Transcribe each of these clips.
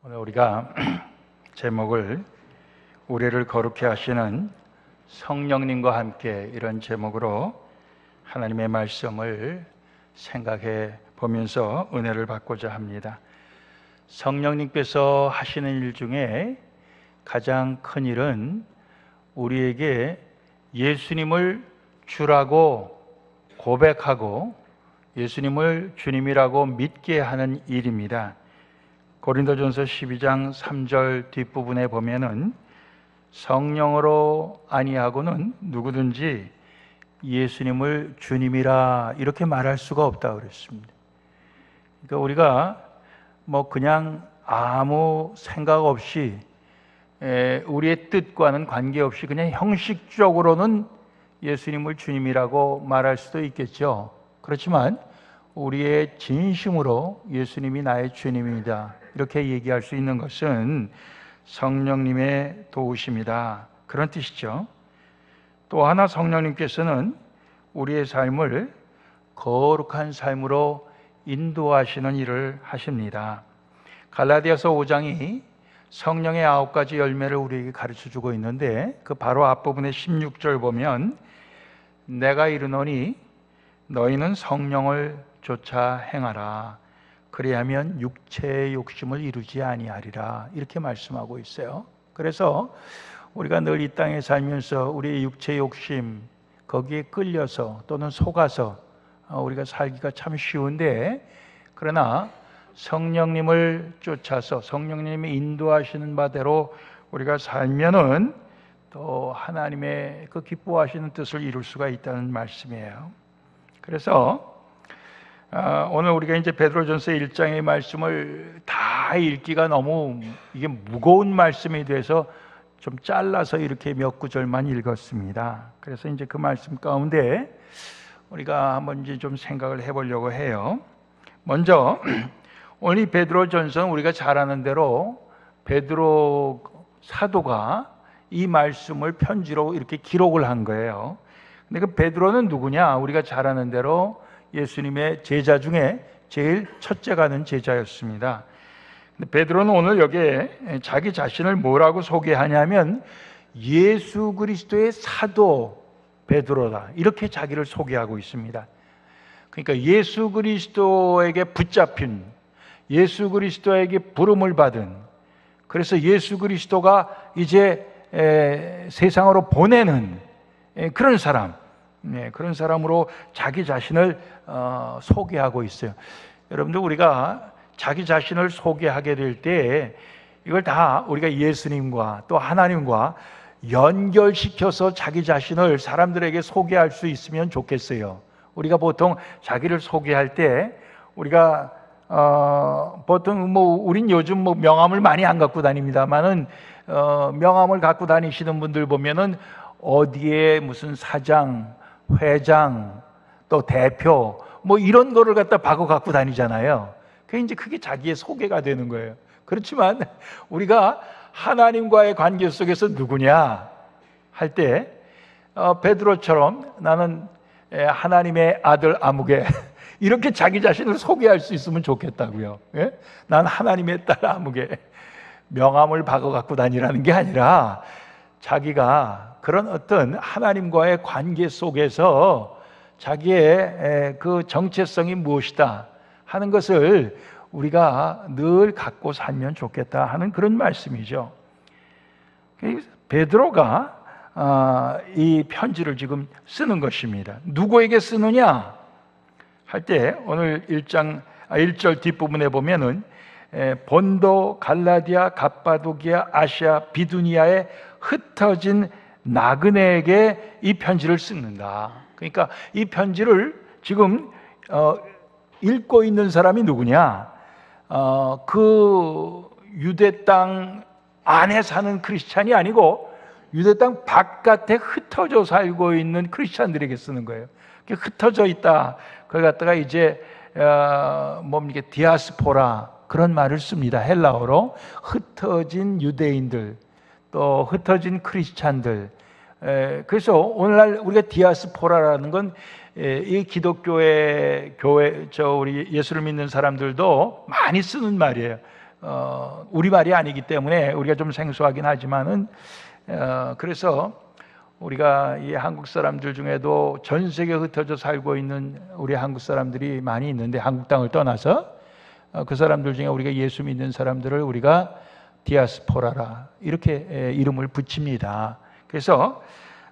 오늘 우리가 제목을 우리를 거룩히 하시는 성령님과 함께, 이런 제목으로 하나님의 말씀을 생각해 보면서 은혜를 받고자 합니다. 성령님께서 하시는 일 중에 가장 큰 일은 우리에게 예수님을 주라고 고백하고 예수님을 주님이라고 믿게 하는 일입니다. 고린도전서 12장 3절 뒷부분에 보면은 성령으로 아니하고는 누구든지 예수님을 주님이라 이렇게 말할 수가 없다 그랬습니다. 그러니까 우리가 그냥 아무 생각 없이 우리의 뜻과는 관계없이 그냥 형식적으로는 예수님을 주님이라고 말할 수도 있겠죠. 그렇지만 우리의 진심으로 예수님이 나의 주님이다 이렇게 얘기할 수 있는 것은 성령님의 도우심이다, 그런 뜻이죠. 또 하나, 성령님께서는 우리의 삶을 거룩한 삶으로 인도하시는 일을 하십니다. 갈라디아서 5장이 성령의 9가지 열매를 우리에게 가르쳐주고 있는데, 그 바로 앞부분의 16절 보면 내가 이르노니 너희는 성령을 쫓아 행하라, 그리하면 육체의 욕심을 이루지 아니하리라, 이렇게 말씀하고 있어요. 그래서 우리가 늘 이 땅에 살면서 우리의 육체의 욕심, 거기에 끌려서 또는 속아서 우리가 살기가 참 쉬운데, 그러나 성령님을 쫓아서 성령님이 인도하시는 바대로 우리가 살면은 또 하나님의 그 기뻐하시는 뜻을 이룰 수가 있다는 말씀이에요. 그래서 오늘 우리가 이제 베드로전서 1장의 말씀을 다 읽기가 너무 이게 무거운 말씀이 돼서 좀 잘라서 이렇게 몇 구절만 읽었습니다. 그래서 이제 그 말씀 가운데 우리가 한번 이제 좀 생각을 해보려고 해요. 먼저 오늘 이 베드로전서는 우리가 잘 아는 대로 베드로 사도가 이 말씀을 편지로 이렇게 기록을 한 거예요. 근데 그 베드로는 누구냐? 우리가 잘 아는 대로 예수님의 제자 중에 제일 첫째가 된 제자였습니다. 근데 베드로는 오늘 여기에 자기 자신을 뭐라고 소개하냐면 예수 그리스도의 사도 베드로다, 이렇게 자기를 소개하고 있습니다. 그러니까 예수 그리스도에게 붙잡힌, 예수 그리스도에게 부름을 받은, 그래서 예수 그리스도가 이제 세상으로 보내는 그런 사람, 그런 사람으로 자기 자신을 소개하고 있어요. 여러분들, 우리가 자기 자신을 소개하게 될 때 이걸 다 우리가 예수님과 또 하나님과 연결시켜서 자기 자신을 사람들에게 소개할 수 있으면 좋겠어요. 우리가 보통 자기를 소개할 때 우리가 보통 우린 요즘 명함을 많이 안 갖고 다닙니다만은 명함을 갖고 다니시는 분들 보면은 어디에 무슨 사장, 회장, 또 대표 이런 거를 갖다 박아 갖고 다니잖아요. 그게 자기의 소개가 되는 거예요. 그렇지만 우리가 하나님과의 관계 속에서 누구냐 할 때 베드로처럼 나는 하나님의 아들 아무개 이렇게 자기 자신을 소개할 수 있으면 좋겠다고요. 난 하나님의 딸 아무개, 명함을 박아 갖고 다니라는 게 아니라 자기가 그런 어떤 하나님과의 관계 속에서 자기의 그 정체성이 무엇이다 하는 것을 우리가 늘 갖고 살면 좋겠다 하는 그런 말씀이죠. 베드로가 이 편지를 지금 쓰는 것입니다. 누구에게 쓰느냐 할 때 오늘 1절 뒷부분에 보면은 본도, 갈라디아, 갑바도기아, 아시아, 비두니아에 흩어진 나그네에게 이 편지를 쓰는다. 그러니까 이 편지를 지금 읽고 있는 사람이 누구냐? 그 유대 땅 안에 사는 크리스찬이 아니고 유대 땅 바깥에 흩어져 살고 있는 크리스찬들에게 쓰는 거예요. 흩어져 있다. 그걸 갖다가 이제 디아스포라 그런 말을 씁니다. 헬라어로 흩어진 유대인들, 또 흩어진 크리스찬들. 그래서 오늘날 우리가 디아스포라라는 건 이 기독교의 우리 예수를 믿는 사람들도 많이 쓰는 말이에요. 우리말이 아니기 때문에 우리가 좀 생소하긴 하지만은 그래서 우리가 이 한국 사람들 중에도 전 세계에 흩어져 살고 있는 우리 한국 사람들이 많이 있는데, 한국 땅을 떠나서 그 사람들 중에 우리가 예수 믿는 사람들을 우리가 디아스포라라 이렇게 이름을 붙입니다. 그래서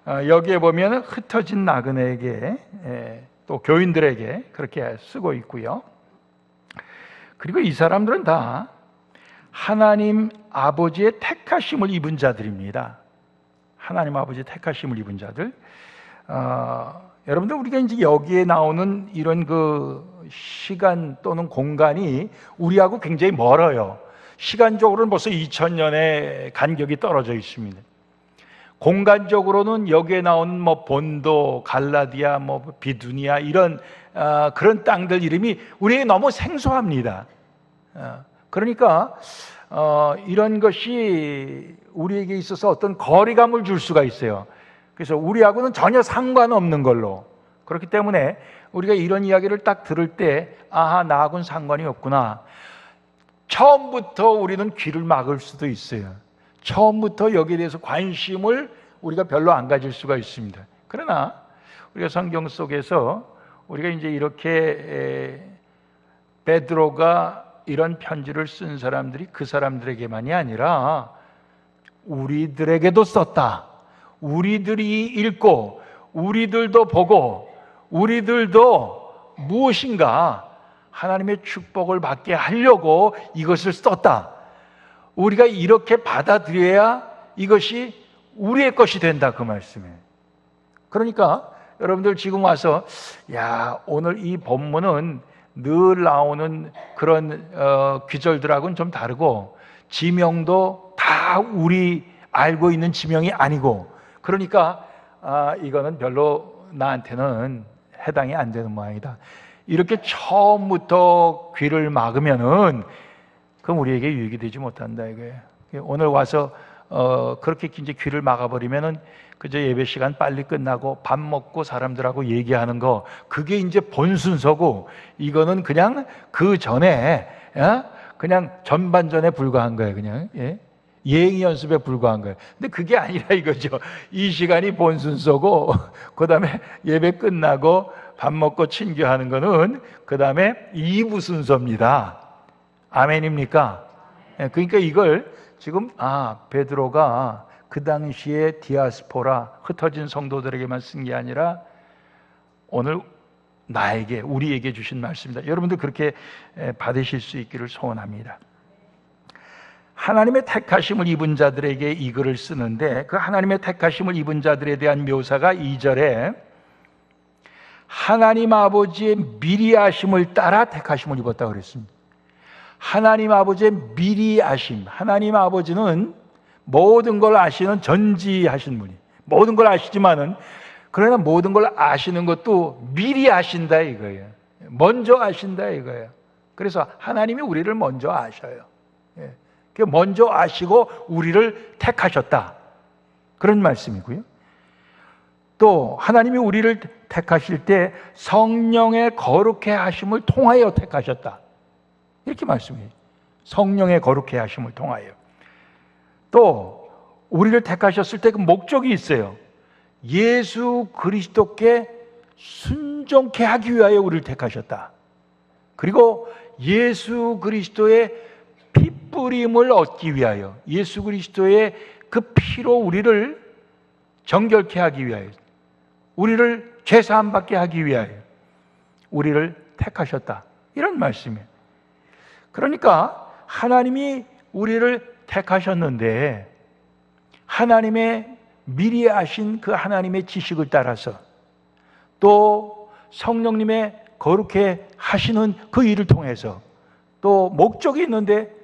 여기에 보면 흩어진 나그네에게 또 교인들에게 그렇게 쓰고 있고요. 그리고 이 사람들은 다 하나님 아버지의 택하심을 입은 자들입니다. 하나님 아버지의 택하심을 입은 자들. 여러분들, 우리가 이제 여기에 나오는 이런 그 시간 또는 공간이 우리하고 굉장히 멀어요. 시간적으로는 벌써 2000년의 간격이 떨어져 있습니다. 공간적으로는 여기에 나오는 뭐 본도, 갈라디아, 뭐 비두니아 이런 그런 땅들 이름이 우리에게 너무 생소합니다. 그러니까 이런 것이 우리에게 있어서 어떤 거리감을 줄 수가 있어요. 그래서 우리하고는 전혀 상관없는 걸로. 그렇기 때문에 우리가 이런 이야기를 딱 들을 때 아하, 나하고는 상관이 없구나. 처음부터 우리는 귀를 막을 수도 있어요. 처음부터 여기에 대해서 관심을 우리가 별로 안 가질 수가 있습니다. 그러나 우리가 성경 속에서 우리가 이제 이렇게 베드로가 이런 편지를 쓴 사람들이 그 사람들에게만이 아니라 우리들에게도 썼다. 우리들이 읽고 우리들도 보고 우리들도 무엇인가 하나님의 축복을 받게 하려고 이것을 썼다. 우리가 이렇게 받아들여야 이것이 우리의 것이 된다, 그 말씀이에요. 그러니까 여러분들 지금 와서 오늘 이 본문은 늘 나오는 그런 귀절들하고는 좀 다르고 지명도 다 우리 알고 있는 지명이 아니고, 그러니까 이거는 별로 나한테는 해당이 안 되는 모양이다. 이렇게 처음부터 귀를 막으면은 그럼 우리에게 유익이 되지 못한다 이거예요. 오늘 와서 그렇게 이제 귀를 막아버리면은 그저 예배 시간 빨리 끝나고 밥 먹고 사람들하고 얘기하는 거, 그게 이제 본 순서고, 이거는 그냥 그 전에 그냥 전반전에 불과한 거예요. 그냥 예행 연습에 불과한 거예요. 근데 그게 아니라 이거죠. 이 시간이 본 순서고 그 다음에 예배 끝나고 밥 먹고 친교하는 거는 그 다음에 2부 순서입니다. 아멘입니까? 그러니까 이걸 지금 베드로가 그 당시에 디아스포라, 흩어진 성도들에게만 쓴 게 아니라 오늘 나에게, 우리에게 주신 말씀입니다. 여러분들 그렇게 받으실 수 있기를 소원합니다. 하나님의 택하심을 입은 자들에게 이 글을 쓰는데, 그 하나님의 택하심을 입은 자들에 대한 묘사가 2절에 하나님 아버지의 미리 아심을 따라 택하심을 입었다고 그랬습니다. 하나님 아버지의 미리 아심. 하나님 아버지는 모든 걸 아시는 전지하신 분이, 모든 걸 아시지만은 그러나 모든 걸 아시는 것도 미리 아신다 이거예요. 먼저 아신다 이거예요. 그래서 하나님이 우리를 먼저 아셔요. 먼저 아시고 우리를 택하셨다, 그런 말씀이고요. 또 하나님이 우리를 택하실 때 성령의 거룩해 하심을 통하여 택하셨다, 이렇게 말씀해요. 성령의 거룩해 하심을 통하여. 또 우리를 택하셨을 때 그 목적이 있어요. 예수 그리스도께 순종케 하기 위하여 우리를 택하셨다. 그리고 예수 그리스도의 피 뿌림을 얻기 위하여, 예수 그리스도의 그 피로 우리를 정결케 하기 위하여, 우리를 죄사함 받게 하기 위하여 우리를 택하셨다, 이런 말씀이에요. 그러니까 하나님이 우리를 택하셨는데 하나님의 미리 아신 그 하나님의 지식을 따라서 또 성령님의 거룩해 하시는 그 일을 통해서 또 목적이 있는데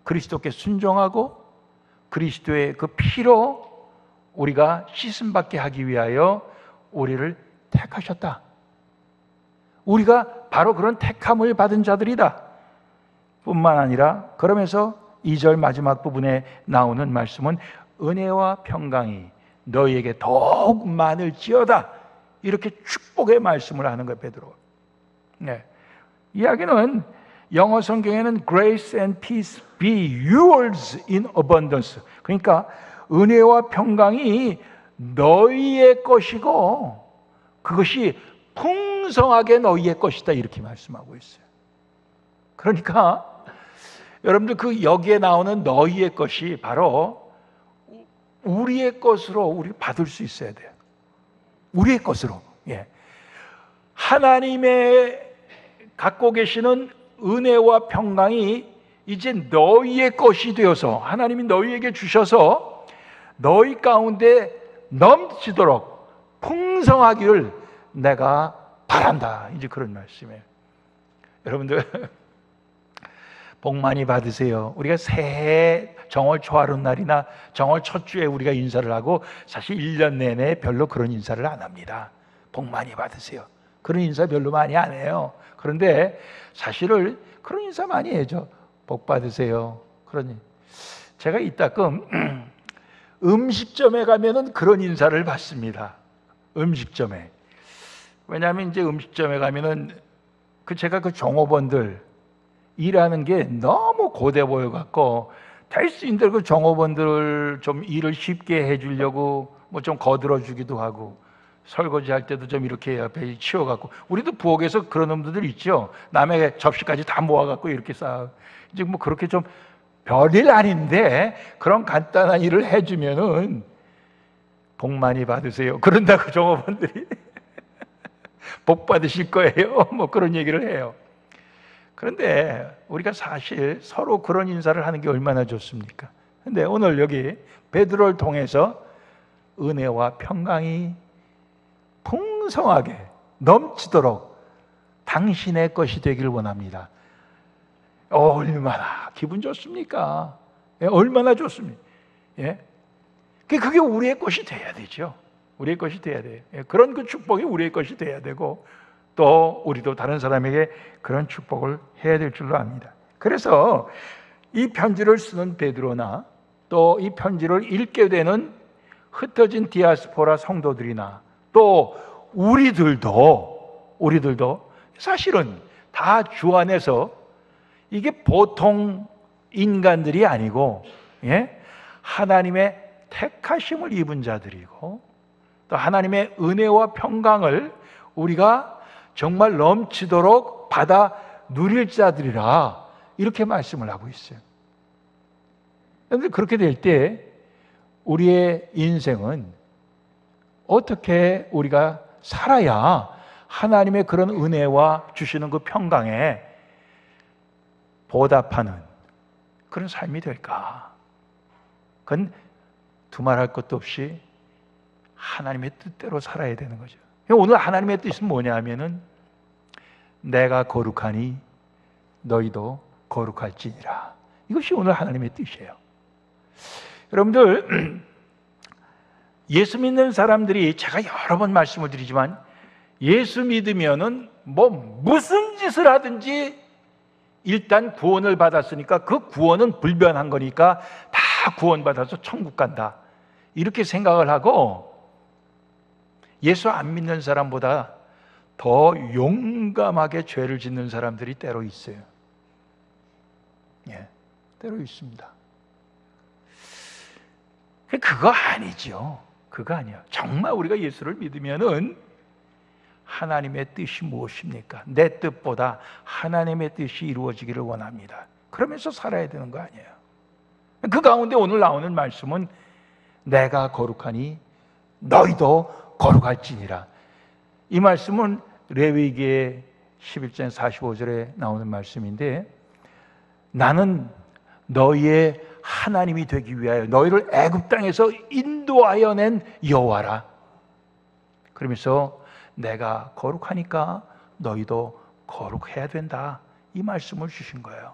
그리스도께 순종하고 그리스도의 그 피로 우리가 씻음받게 하기 위하여 우리를 택하셨다. 우리가 바로 그런 택함을 받은 자들이다 뿐만 아니라, 그러면서 2절 마지막 부분에 나오는 말씀은 은혜와 평강이 너희에게 더욱 많을지어다, 이렇게 축복의 말씀을 하는 거예요, 베드로. 이야기는 영어 성경에는 grace and peace be yours in abundance. 그러니까 은혜와 평강이 너희의 것이고 그것이 풍성하게 너희의 것이다 이렇게 말씀하고 있어요. 그러니까 여러분들 그 여기에 나오는 너희의 것이 바로 우리의 것으로 우리 받을 수 있어야 돼요. 우리의 것으로. 예. 하나님의 갖고 계시는 은혜와 평강이 이제 너희의 것이 되어서 하나님이 너희에게 주셔서 너희 가운데 넘치도록 풍성하기를 내가 바란다. 이제 그런 말씀이에요. 여러분들 복 많이 받으세요. 우리가 새해 정월 초하룻날이나 정월 첫 주에 우리가 인사를 하고 사실 1년 내내 별로 그런 인사를 안 합니다. 복 많이 받으세요. 그런 인사 별로 많이 안 해요. 그런데 사실은 그런 인사 많이 해죠. 복 받으세요. 그러니 제가 이따금 음식점에 가면은 그런 인사를 받습니다. 음식점에. 왜냐하면 이제 음식점에 가면은 제가 그 종업원들 일하는 게 너무 고돼 보여 갖고 될 수 있는 대로 그 종업원들 좀 일을 쉽게 해주려고 뭐 좀 거들어 주기도 하고 설거지 할 때도 좀 이렇게 옆에 치워 갖고 우리도 부엌에서 그런 놈들 있죠. 남의 접시까지 다 모아 갖고 이렇게 쌓아. 이제 뭐 그렇게 좀 별일 아닌데 그런 간단한 일을 해주면은 복 많이 받으세요. 그런다고 종업원들이 복 받으실 거예요. 뭐 그런 얘기를 해요. 그런데 우리가 사실 서로 그런 인사를 하는 게 얼마나 좋습니까? 근데 오늘 여기 베드로를 통해서 은혜와 평강이 풍성하게 넘치도록 당신의 것이 되기를 원합니다. 얼마나 기분 좋습니까? 예, 얼마나 좋습니까? 예? 그게 우리의 것이 돼야 되죠. 우리의 것이 돼야 돼요. 예, 그런 그 축복이 우리의 것이 돼야 되고 또 우리도 다른 사람에게 그런 축복을 해야 될 줄로 압니다. 그래서 이 편지를 쓰는 베드로나 또 이 편지를 읽게 되는 흩어진 디아스포라 성도들이나 또 우리들도 사실은 다 주 안에서 이게 보통 인간들이 아니고 예? 하나님의 택하심을 입은 자들이고 또 하나님의 은혜와 평강을 우리가 정말 넘치도록 받아 누릴 자들이라 이렇게 말씀을 하고 있어요. 그런데 그렇게 될 때 우리의 인생은 어떻게 우리가 살아야 하나님의 그런 은혜와 주시는 그 평강에 보답하는 그런 삶이 될까? 그건 두말할 것도 없이 하나님의 뜻대로 살아야 되는 거죠. 오늘 하나님의 뜻은 뭐냐 하면은 내가 거룩하니 너희도 거룩할지니라. 이것이 오늘 하나님의 뜻이에요. 여러분들 예수 믿는 사람들이 제가 여러 번 말씀을 드리지만 예수 믿으면은 뭐 무슨 짓을 하든지 일단 구원을 받았으니까 그 구원은 불변한 거니까 다 구원받아서 천국 간다. 이렇게 생각을 하고 예수 안 믿는 사람보다 더 용감하게 죄를 짓는 사람들이 때로 있어요. 예, 때로 있습니다. 그거 아니죠. 그거 아니야. 정말 우리가 예수를 믿으면은 하나님의 뜻이 무엇입니까? 내 뜻보다 하나님의 뜻이 이루어지기를 원합니다. 그러면서 살아야 되는 거 아니에요. 그 가운데 오늘 나오는 말씀은 내가 거룩하니 너희도 거룩할지니라. 이 말씀은 레위기의 11장 45절에 나오는 말씀인데 나는 너희의 하나님이 되기 위하여 너희를 애굽 땅에서 인도하여 낸 여호와라. 그러면서 내가 거룩하니까 너희도 거룩해야 된다. 이 말씀을 주신 거예요.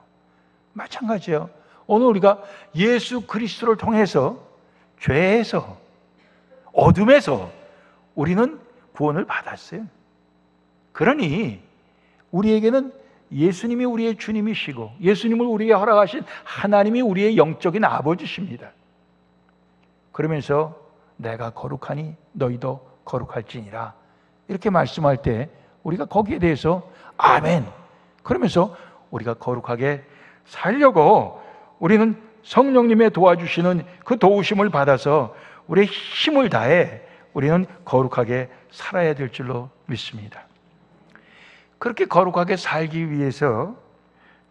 마찬가지예요. 오늘 우리가 예수 그리스도를 통해서 죄에서 어둠에서 우리는 구원을 받았어요. 그러니 우리에게는 예수님이 우리의 주님이시고 예수님을 우리에게 허락하신 하나님이 우리의 영적인 아버지십니다. 그러면서 내가 거룩하니 너희도 거룩할지니라. 이렇게 말씀할 때 우리가 거기에 대해서 아멘. 그러면서 우리가 거룩하게 살려고 우리는 성령님의 도와주시는 그 도우심을 받아서 우리의 힘을 다해 우리는 거룩하게 살아야 될 줄로 믿습니다. 그렇게 거룩하게 살기 위해서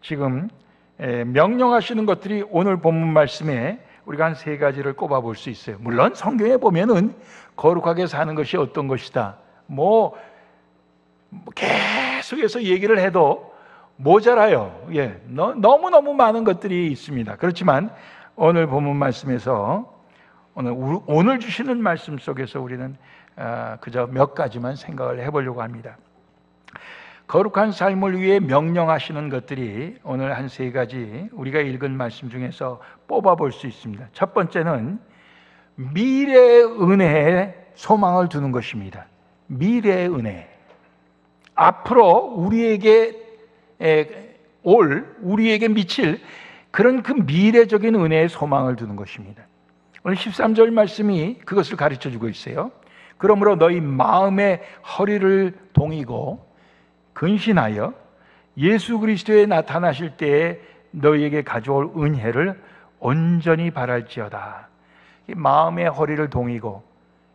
지금 명령하시는 것들이 오늘 본문 말씀에 우리가 한 3가지를 꼽아볼 수 있어요. 물론 성경에 보면은 거룩하게 사는 것이 어떤 것이다, 계속해서 얘기를 해도 모자라요. 너무너무 많은 것들이 있습니다. 그렇지만 오늘 본문 말씀에서 오늘 주시는 말씀 속에서 우리는 그저 몇 가지만 생각을 해보려고 합니다. 거룩한 삶을 위해 명령하시는 것들이 오늘 한 3가지 우리가 읽은 말씀 중에서 뽑아볼 수 있습니다. 첫 번째는 미래의 은혜에 소망을 두는 것입니다. 미래의 은혜, 앞으로 우리에게 우리에게 미칠 그런 그 미래적인 은혜에 소망을 두는 것입니다. 오늘 13절 말씀이 그것을 가르쳐주고 있어요. 그러므로 너희 마음의 허리를 동이고 근신하여 예수 그리스도에 나타나실 때에 너희에게 가져올 은혜를 온전히 바랄지어다. 이 마음의 허리를 동이고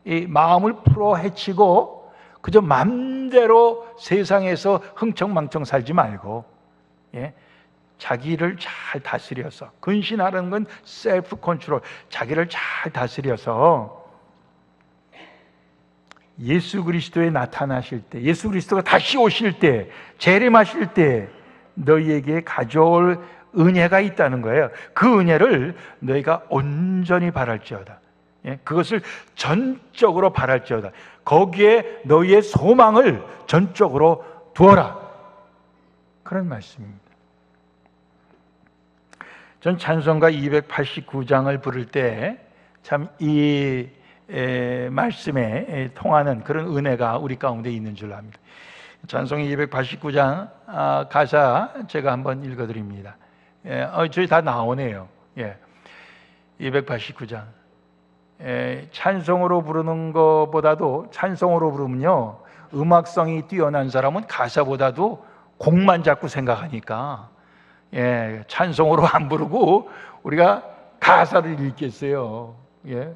이 마음을 풀어 헤치고 그저 맘대로 세상에서 흥청망청 살지 말고 자기를 잘 다스려서, 근신하는 건 셀프 컨트롤, 자기를 잘 다스려서 예수 그리스도에 나타나실 때, 예수 그리스도가 다시 오실 때, 재림하실 때 너희에게 가져올 은혜가 있다는 거예요. 그 은혜를 너희가 온전히 바랄지어다. 그것을 전적으로 바랄지어다. 거기에 너희의 소망을 전적으로 두어라. 그런 말씀입니다. 전 찬송가 289장을 부를 때 참 이 말씀에 통하는 그런 은혜가 우리 가운데 있는 줄 압니다. 찬송 289장 가사 제가 한번 읽어드립니다. 저희 다 나오네요. 289장. 찬송으로 부르는 것보다도, 찬송으로 부르면요, 음악성이 뛰어난 사람은 가사보다도 곡만 자꾸 생각하니까 찬송으로 안 부르고 우리가 가사를 읽겠어요.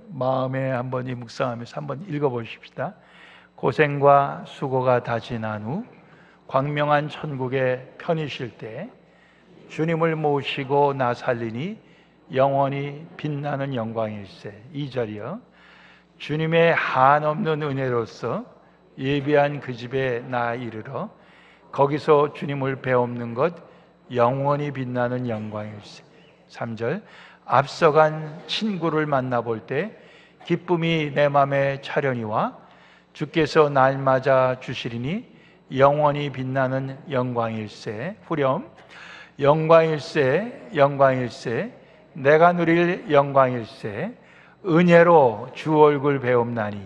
마음에 한번 묵상하면서 한번 읽어보십시다. 고생과 수고가 다 지난 후 광명한 천국에 편히 쉴 때 주님을 모시고 나 살리니 영원히 빛나는 영광일세. 2절이요. 주님의 한없는 은혜로서 예비한 그 집에 나 이르러 거기서 주님을 배옵는 것 영원히 빛나는 영광일세. 3절. 앞서간 친구를 만나볼 때 기쁨이 내 맘에 차려니와 주께서 날 맞아 주시리니 영원히 빛나는 영광일세. 후렴. 영광일세 영광일세 내가 누릴 영광일세. 은혜로 주 얼굴 배움나니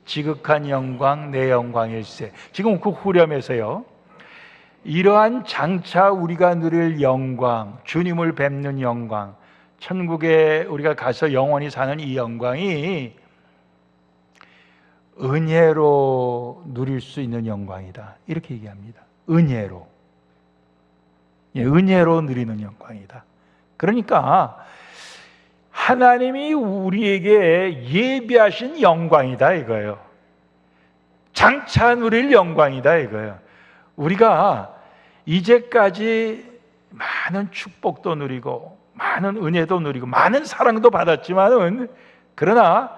지극한 영광 내 영광일세. 지금 그 후렴에서요, 이러한 장차 우리가 누릴 영광, 주님을 뵙는 영광, 천국에 우리가 가서 영원히 사는 이 영광이 은혜로 누릴 수 있는 영광이다, 이렇게 얘기합니다. 은혜로. 은혜로 누리는 영광이다. 그러니까 하나님이 우리에게 예비하신 영광이다 이거예요. 장차 누릴 영광이다 이거예요. 우리가 이제까지 많은 축복도 누리고 많은 은혜도 누리고 많은 사랑도 받았지만은, 그러나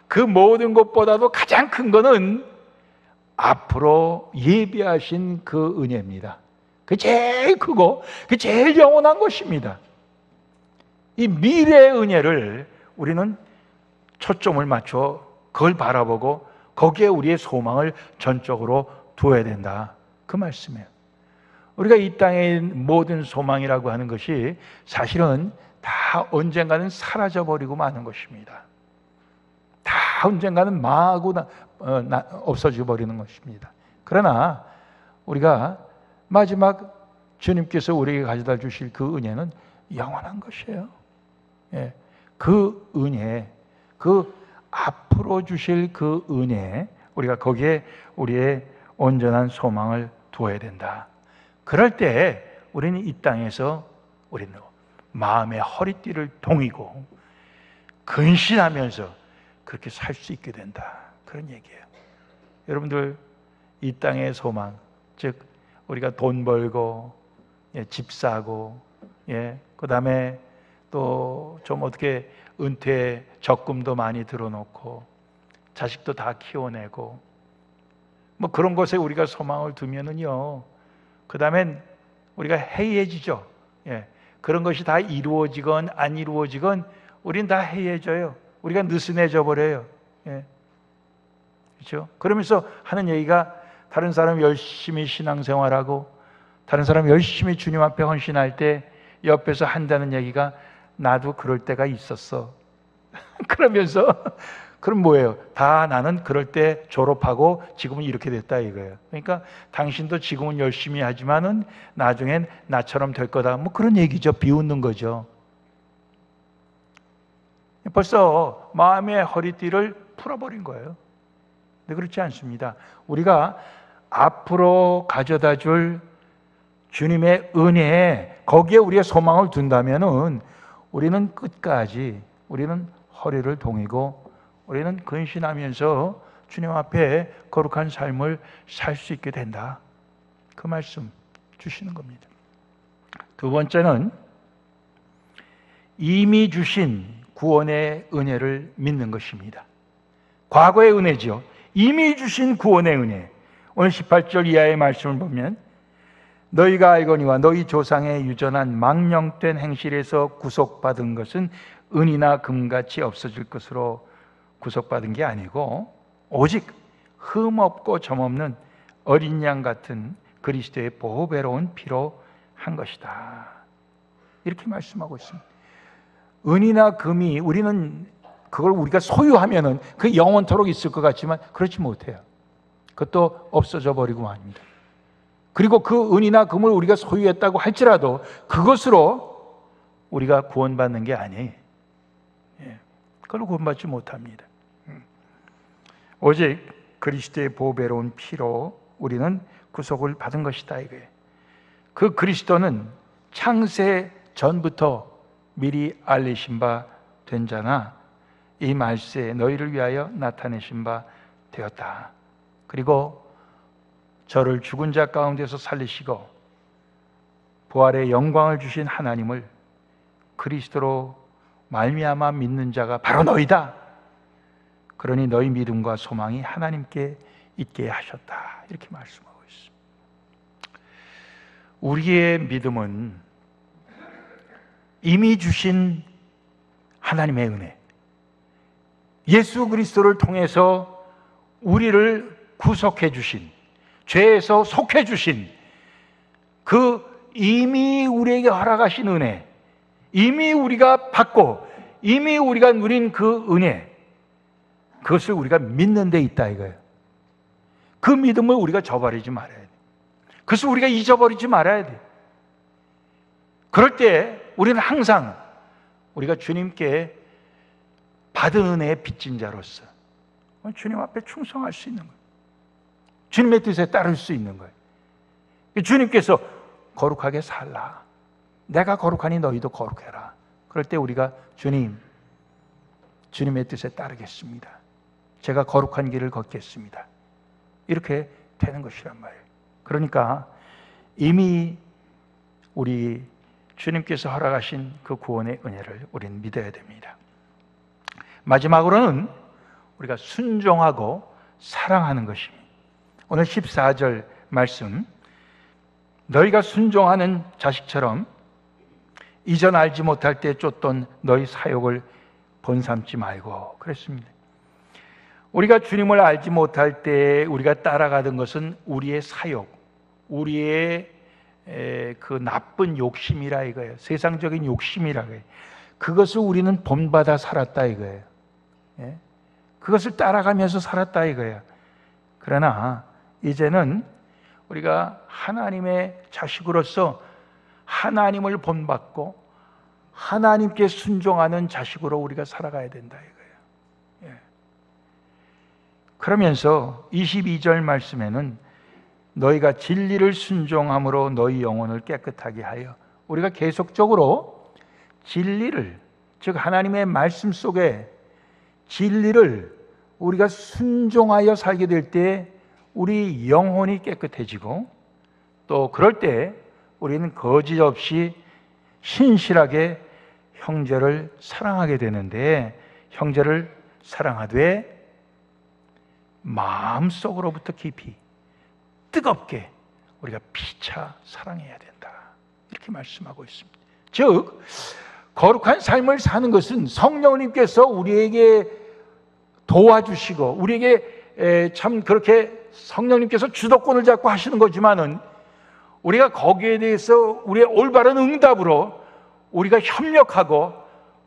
그 모든 것보다도 가장 큰 거는 앞으로 예비하신 그 은혜입니다. 그 제일 크고 그 제일 영원한 것입니다. 이 미래의 은혜를 우리는 초점을 맞춰 그걸 바라보고 거기에 우리의 소망을 전적으로 두어야 된다, 그 말씀이에요. 우리가 이 땅의 모든 소망이라고 하는 것이 사실은 다 언젠가는 사라져버리고 마는 것입니다. 다 언젠가는 마구 없어져 버리는 것입니다. 그러나 우리가 마지막 주님께서 우리에게 가져다 주실 그 은혜는 영원한 것이에요. 그 은혜, 그 앞으로 주실 그 은혜, 우리가 거기에 우리의 온전한 소망을 두어야 된다. 그럴 때 우리는 이 땅에서 우리는 마음의 허리띠를 동이고 근신하면서 그렇게 살 수 있게 된다. 그런 얘기예요. 여러분들, 이 땅의 소망, 즉 우리가 돈 벌고 집 사고, 그 다음에 또 좀 어떻게 은퇴 적금도 많이 들어놓고 자식도 다 키워내고 뭐 그런 것에 우리가 소망을 두면은요, 그 다음엔 우리가 해이해지죠. 그런 것이 다 이루어지건 안 이루어지건 우린 다 해이해져요. 우리가 느슨해져 버려요. 그렇죠? 그러면서 하는 얘기가, 다른 사람 열심히 신앙생활하고 다른 사람 열심히 주님 앞에 헌신할 때 옆에서 한다는 얘기가, 나도 그럴 때가 있었어. 그러면서 그럼 뭐예요? 다 나는 그럴 때 졸업하고 지금은 이렇게 됐다 이거예요. 그러니까 당신도 지금은 열심히 하지만은 나중엔 나처럼 될 거다. 뭐 그런 얘기죠. 비웃는 거죠. 벌써 마음의 허리띠를 풀어버린 거예요. 근데 그렇지 않습니다. 우리가 앞으로 가져다 줄 주님의 은혜에, 거기에 우리의 소망을 둔다면은 우리는 끝까지 우리는 허리를 동이고 우리는 근신하면서 주님 앞에 거룩한 삶을 살 수 있게 된다. 그 말씀 주시는 겁니다. 두 번째는 이미 주신 구원의 은혜를 믿는 것입니다. 과거의 은혜지요. 이미 주신 구원의 은혜. 오늘 18절 이하의 말씀을 보면, 너희가 알거니와 너희 조상의 유전한 망령된 행실에서 구속받은 것은 은이나 금같이 없어질 것으로 구속받은 게 아니고 오직 흠없고 점없는 어린 양 같은 그리스도의 보배로운 피로 한 것이다. 이렇게 말씀하고 있습니다. 은이나 금이, 우리는 그걸 우리가 소유하면은 그 영원토록 있을 것 같지만 그렇지 못해요. 그것도 없어져 버리고 맙니다. 그리고 그 은이나 금을 우리가 소유했다고 할지라도 그것으로 우리가 구원받는 게 아니에요. 그걸로 구원받지 못합니다. 오직 그리스도의 보배로운 피로 우리는 구속을 받은 것이다 이거예요. 그 그리스도는 창세 전부터 미리 알리신 바 된 자나 이 말세에 너희를 위하여 나타내신 바 되었다. 그리고 저를 죽은 자 가운데서 살리시고 부활의 영광을 주신 하나님을 그리스도로 말미암아 믿는 자가 바로 너희다. 그러니 너희 믿음과 소망이 하나님께 있게 하셨다. 이렇게 말씀하고 있습니다. 우리의 믿음은 이미 주신 하나님의 은혜, 예수 그리스도를 통해서 우리를 구속해 주신, 죄에서 속해 주신 그 이미 우리에게 허락하신 은혜, 이미 우리가 받고 이미 우리가 누린 그 은혜, 그것을 우리가 믿는 데 있다 이거예요. 그 믿음을 우리가 저버리지 말아야 돼. 그것을 우리가 잊어버리지 말아야 돼. 그럴 때 우리는 항상 우리가 주님께 받은 은혜의 빚진 자로서 주님 앞에 충성할 수 있는 거예요. 주님의 뜻에 따를 수 있는 거예요. 주님께서 거룩하게 살라, 내가 거룩하니 너희도 거룩해라. 그럴 때 우리가 주님의 뜻에 따르겠습니다, 제가 거룩한 길을 걷겠습니다, 이렇게 되는 것이란 말이에요. 그러니까 이미 우리 주님께서 허락하신 그 구원의 은혜를 우리는 믿어야 됩니다. 마지막으로는 우리가 순종하고 사랑하는 것입니다. 오늘 14절 말씀, 너희가 순종하는 자식처럼 이전 알지 못할 때 쫓던 너희 사욕을 본삼지 말고 그랬습니다. 우리가 주님을 알지 못할 때 우리가 따라가던 것은 우리의 사욕, 우리의 그 나쁜 욕심이라 이거예요. 세상적인 욕심이라 이거예요. 그것을 우리는 본받아 살았다 이거예요. 그것을 따라가면서 살았다 이거예요. 그러나 이제는 우리가 하나님의 자식으로서 하나님을 본받고 하나님께 순종하는 자식으로 우리가 살아가야 된다 이거예요. 그러면서 22절 말씀에는 너희가 진리를 순종함으로 너희 영혼을 깨끗하게 하여. 우리가 계속적으로 진리를, 즉 하나님의 말씀 속에 진리를 우리가 순종하여 살게 될 때 우리 영혼이 깨끗해지고, 또 그럴 때 우리는 거짓 없이 신실하게 형제를 사랑하게 되는데, 형제를 사랑하되 마음속으로부터 깊이 뜨겁게 우리가 피차 사랑해야 된다, 이렇게 말씀하고 있습니다. 즉 거룩한 삶을 사는 것은 성령님께서 우리에게 도와주시고 우리에게 참 그렇게 성령님께서 주도권을 잡고 하시는 거지만은, 우리가 거기에 대해서 우리의 올바른 응답으로 우리가 협력하고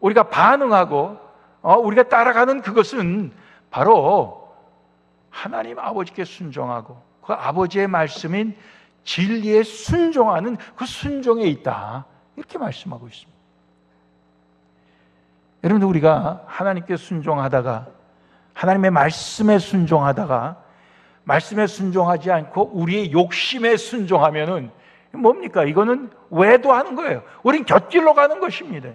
우리가 반응하고 우리가 따라가는 그것은 바로 하나님 아버지께 순종하고 그 아버지의 말씀인 진리에 순종하는 그 순종에 있다, 이렇게 말씀하고 있습니다. 여러분들, 우리가 하나님께 순종하다가, 하나님의 말씀에 순종하다가 말씀에 순종하지 않고 우리의 욕심에 순종하면은 뭡니까? 이거는 외도하는 거예요. 우린 곁길로 가는 것입니다.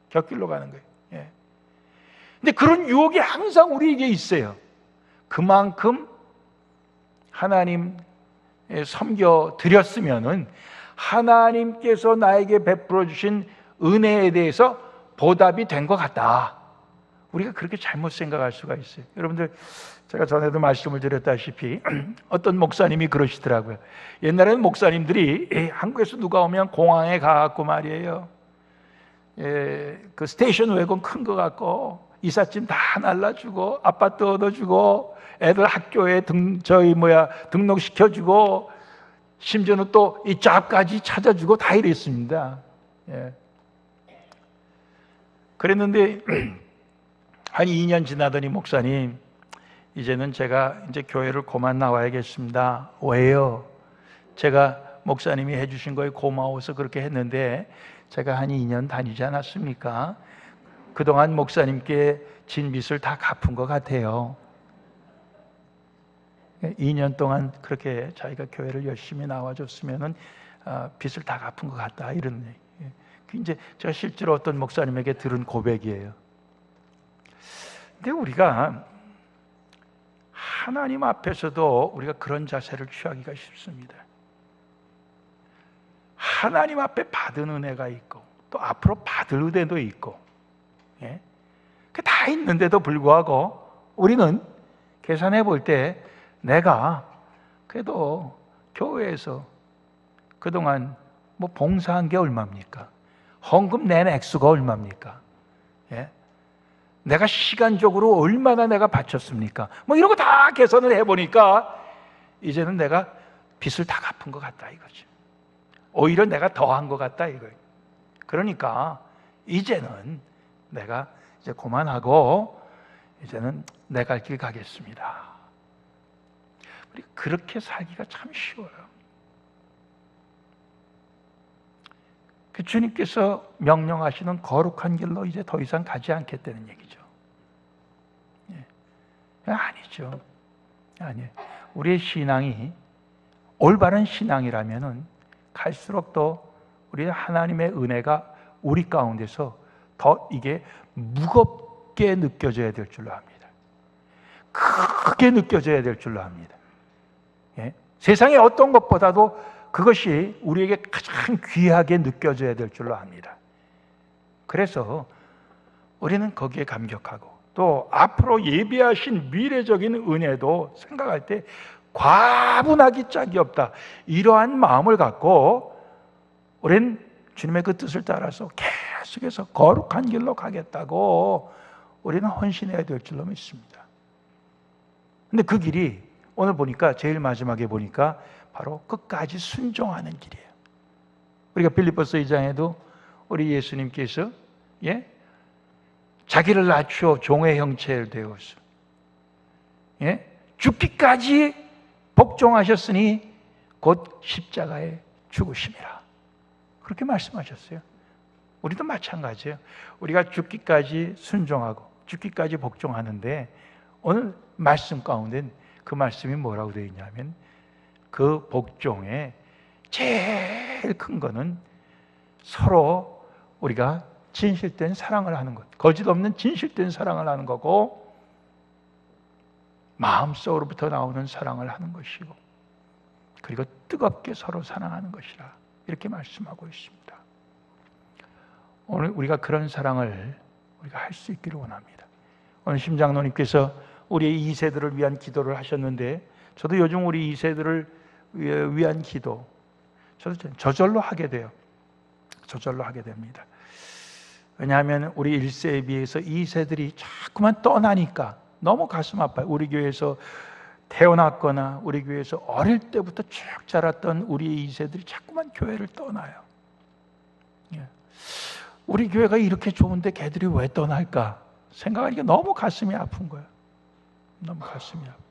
곁길로 가는 거예요. 예. 근데 그런 유혹이 항상 우리에게 있어요. 그만큼 하나님 섬겨 드렸으면은 하나님께서 나에게 베풀어 주신 은혜에 대해서 보답이 된 것 같다, 우리가 그렇게 잘못 생각할 수가 있어요. 여러분들, 제가 전에도 말씀을 드렸다시피 어떤 목사님이 그러시더라고요. 옛날에는 목사님들이 한국에서 누가 오면 공항에 가갖고 말이에요, 그 스테이션 웨건 큰 거 갖고 이삿짐 다 날라주고 아파트 얻어주고 애들 학교에 등록시켜주고 심지어는 또 이 잡까지 찾아주고 다 이랬습니다. 그랬는데 한 2년 지나더니, 목사님, 이제는 제가 이제 교회를 그만 나와야겠습니다. 왜요? 제가 목사님이 해주신 거에 고마워서 그렇게 했는데 제가 한 2년 다니지 않았습니까? 그동안 목사님께 진 빚을 다 갚은 것 같아요. 2년 동안 그렇게 자기가 교회를 열심히 나와줬으면은 빚을 다 갚은 것 같다, 이런 얘기. 이제 제가 실제로 어떤 목사님에게 들은 고백이에요. 근데 우리가 하나님 앞에서도 우리가 그런 자세를 취하기가 쉽습니다. 하나님 앞에 받은 은혜가 있고 또 앞으로 받을 은혜도 있고, 그 다 있는데도 불구하고 우리는 계산해 볼 때 내가 그래도 교회에서 그동안 뭐 봉사한 게 얼마입니까? 헌금 낸 액수가 얼마입니까? 내가 시간적으로 얼마나 내가 바쳤습니까? 뭐 이런 거 다 계산을 해보니까 이제는 내가 빚을 다 갚은 것 같다, 이거죠. 오히려 내가 더한 것 같다, 이거예요. 그러니까 이제는 내가 이제 그만하고 이제는 내 갈 길 가겠습니다. 그렇게 살기가 참 쉬워요. 그 주님께서 명령하시는 거룩한 길로 이제 더 이상 가지 않겠다는 얘기죠. 아니죠. 아니에요. 우리의 신앙이 올바른 신앙이라면은 갈수록 더 우리 하나님의 은혜가 우리 가운데서 더 이게 무겁게 느껴져야 될 줄로 압니다. 크게 느껴져야 될 줄로 압니다. 세상의 어떤 것보다도 그것이 우리에게 가장 귀하게 느껴져야 될 줄로 압니다. 그래서 우리는 거기에 감격하고 또 앞으로 예비하신 미래적인 은혜도 생각할 때 과분하기 짝이 없다, 이러한 마음을 갖고 우리는 주님의 그 뜻을 따라서 계속해서 거룩한 길로 가겠다고 우리는 헌신해야 될 줄로 믿습니다. 근데 그 길이 오늘 보니까 제일 마지막에 보니까 바로 끝까지 순종하는 길이에요. 우리가 빌립보서 2장에도 우리 예수님께서 자기를 낮추어 종의 형체를 되어서 죽기까지 복종하셨으니 곧 십자가에 죽으심이라, 그렇게 말씀하셨어요. 우리도 마찬가지예요. 우리가 죽기까지 순종하고 죽기까지 복종하는데 오늘 말씀 가운데는 그 말씀이 뭐라고 되어 있냐면 그 복종에 제일 큰 거는 서로 우리가 진실된 사랑을 하는 것, 거짓 없는 진실된 사랑을 하는 거고, 마음속으로부터 나오는 사랑을 하는 것이고, 그리고 뜨겁게 서로 사랑하는 것이라 이렇게 말씀하고 있습니다. 오늘 우리가 그런 사랑을 우리가 할 수 있기를 원합니다. 오늘 심장로님께서 우리 2세들을 위한 기도를 하셨는데, 저도 요즘 우리 2세들을 위한 기도 저도 저절로 하게 돼요. 저절로 하게 됩니다. 왜냐하면 우리 1세에 비해서 2세들이 자꾸만 떠나니까 너무 가슴 아파요. 우리 교회에서 태어났거나 우리 교회에서 어릴 때부터 쭉 자랐던 우리 2세들이 자꾸만 교회를 떠나요. 우리 교회가 이렇게 좋은데 걔들이 왜 떠날까 생각하니까 너무 가슴이 아픈 거예요. 너무 가슴이 아파요.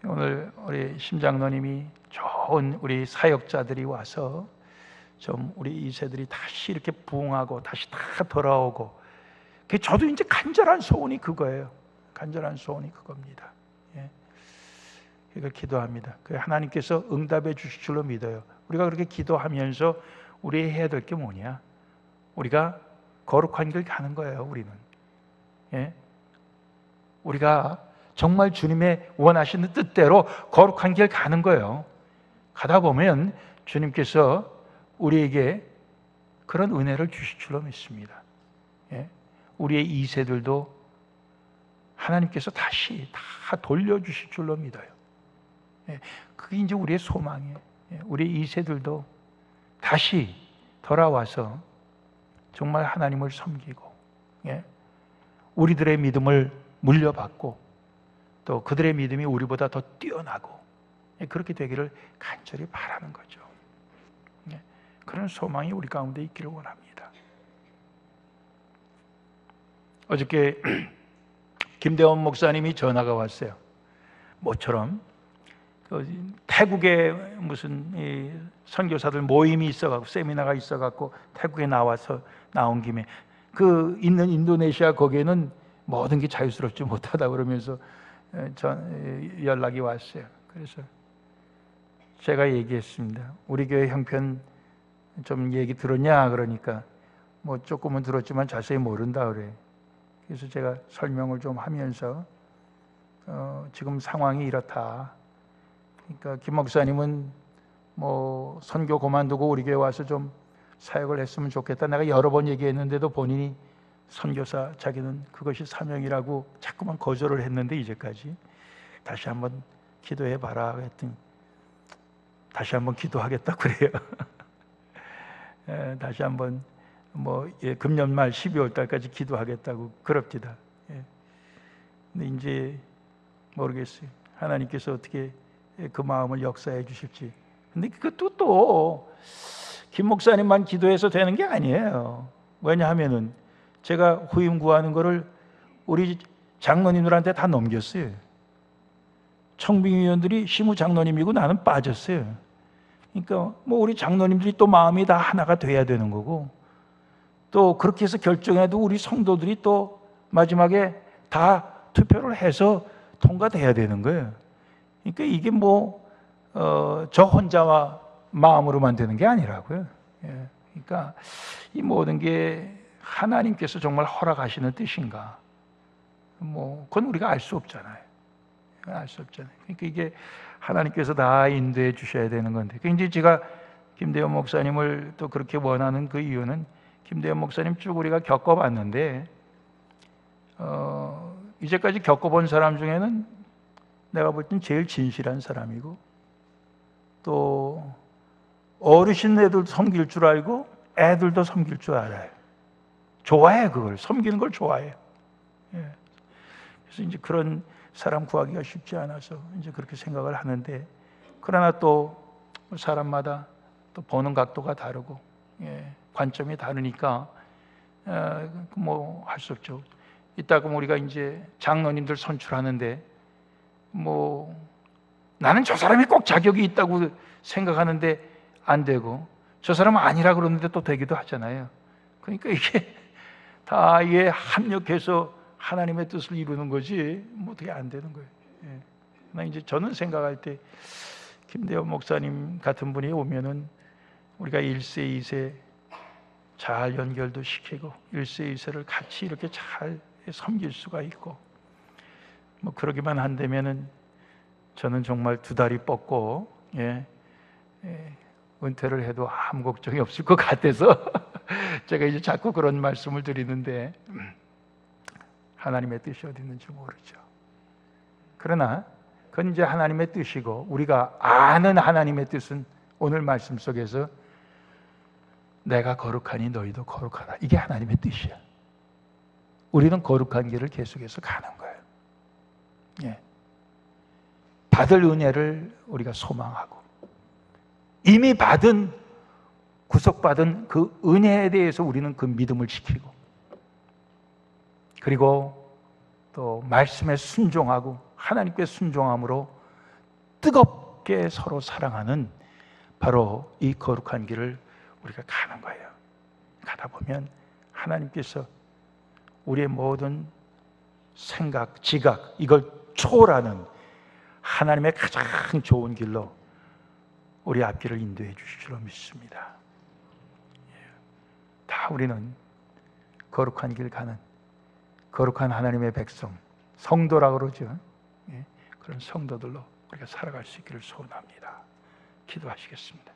오늘 우리 심장로님이 좋은 우리 사역자들이 와서 좀 우리 2세들이 다시 이렇게 부흥하고 다시 다 돌아오고, 저도 이제 간절한 소원이 그거예요. 간절한 소원이 그겁니다. 이걸 기도합니다. 하나님께서 응답해 주실 줄로 믿어요. 우리가 그렇게 기도하면서 우리 해야 될 게 뭐냐? 우리가 거룩한 길 가는 거예요. 우리는 우리가 정말 주님의 원하시는 뜻대로 거룩한 길 가는 거예요. 가다 보면 주님께서 우리에게 그런 은혜를 주실 줄로 믿습니다. 우리의 2세들도 하나님께서 다시 다 돌려주실 줄로 믿어요. 그게 이제 우리의 소망이에요. 우리 2세들도 다시 돌아와서 정말 하나님을 섬기고, 우리들의 믿음을 물려받고, 또 그들의 믿음이 우리보다 더 뛰어나고, 그렇게 되기를 간절히 바라는 거죠. 그런 소망이 우리 가운데 있기를 원합니다. 어저께 김대원 목사님이 전화가 왔어요. 모처럼 태국에 무슨 선교사들 모임이 있어갖고, 세미나가 있어갖고 태국에 나온 김에 그 있는 인도네시아 거기에는 모든 게 자유스럽지 못하다 그러면서 연락이 왔어요. 그래서 제가 얘기했습니다. 우리 교회 형편 좀 얘기 들었냐? 그러니까 뭐 조금은 들었지만 자세히 모른다 그래. 그래서 제가 설명을 좀 하면서 지금 상황이 이렇다. 그러니까 김 목사님은 뭐 선교 그만두고 우리 교회 와서 좀 사역을 했으면 좋겠다. 내가 여러 번 얘기했는데도 본인이 선교사, 자기는 그것이 사명이라고 자꾸만 거절을 했는데, 이제까지 다시 한번 기도해 봐라 했더니 다시 한번 기도하겠다 그래요. 다시 한번 금년 말 12월 달까지 기도하겠다고 그럽니다. 근데 이제 모르겠어요. 하나님께서 어떻게 그 마음을 역사해 주실지. 근데 그것도 또 김 목사님만 기도해서 되는 게 아니에요. 왜냐하면은 제가 후임 구하는 거를 우리 장로님들한테 다 넘겼어요. 청빙위원들이 시무 장로님이고 나는 빠졌어요. 그러니까 뭐 우리 장로님들이 또 마음이 다 하나가 돼야 되는 거고, 또 그렇게 해서 결정해도 우리 성도들이 또 마지막에 다 투표를 해서 통과돼야 되는 거예요. 그러니까 이게 저 혼자와 마음으로만 되는 게 아니라고요. 그러니까 이 모든 게 하나님께서 정말 허락하시는 뜻인가? 그건 우리가 알 수 없잖아요. 알 수 없잖아요. 그러니까 이게 하나님께서 다 인도해 주셔야 되는 건데, 이제 제가 김대원 목사님을 또 그렇게 원하는 그 이유는, 김대원 목사님 쭉 우리가 겪어봤는데, 이제까지 겪어본 사람 중에는 내가 볼 땐 제일 진실한 사람이고, 또 어르신애들 섬길 줄 알고 애들도 섬길 줄 알아요. 좋아해, 그걸 섬기는 걸 좋아해요. 그래서 이제 그런 사람 구하기가 쉽지 않아서 이제 그렇게 생각을 하는데, 그러나 또 사람마다 또 보는 각도가 다르고, 관점이 다르니까 할 수 없죠. 이따가 우리가 이제 장로님들 선출하는데, 나는 저 사람이 꼭 자격이 있다고 생각하는데 안 되고, 저 사람은 아니라 그러는데 또 되기도 하잖아요. 그러니까 이게 다 합력해서 하나님의 뜻을 이루는 거지 어떻게 안 되는 거예요. 그러나 이제 저는 생각할 때 김대원 목사님 같은 분이 오면은 우리가 1세, 2세 잘 연결도 시키고 1세, 2세를 같이 이렇게 잘 섬길 수가 있고 뭐 그러기만 한다면은 저는 정말 두 다리 뻗고 은퇴를 해도 아무 걱정이 없을 것 같아서 제가 이제 자꾸 그런 말씀을 드리는데 하나님의 뜻이 어디 있는지 모르죠. 그러나 그건 이제 하나님의 뜻이고 우리가 아는 하나님의 뜻은 오늘 말씀 속에서 내가 거룩하니 너희도 거룩하라. 이게 하나님의 뜻이야. 우리는 거룩한 길을 계속해서 가는 거예요. 예. 받을 은혜를 우리가 소망하고 이미 받은 구속받은 그 은혜에 대해서 우리는 그 믿음을 지키고 그리고 또 말씀에 순종하고 하나님께 순종함으로 뜨겁게 서로 사랑하는 바로 이 거룩한 길을 우리가 가는 거예요. 가다 보면 하나님께서 우리의 모든 생각, 지각 이걸 초월하는 하나님의 가장 좋은 길로 우리 앞길을 인도해 주실 줄 믿습니다. 다 우리는 거룩한 길 가는 거룩한 하나님의 백성, 성도라고 그러죠. 그런 성도들로 우리가 살아갈 수 있기를 소원합니다. 기도하시겠습니다.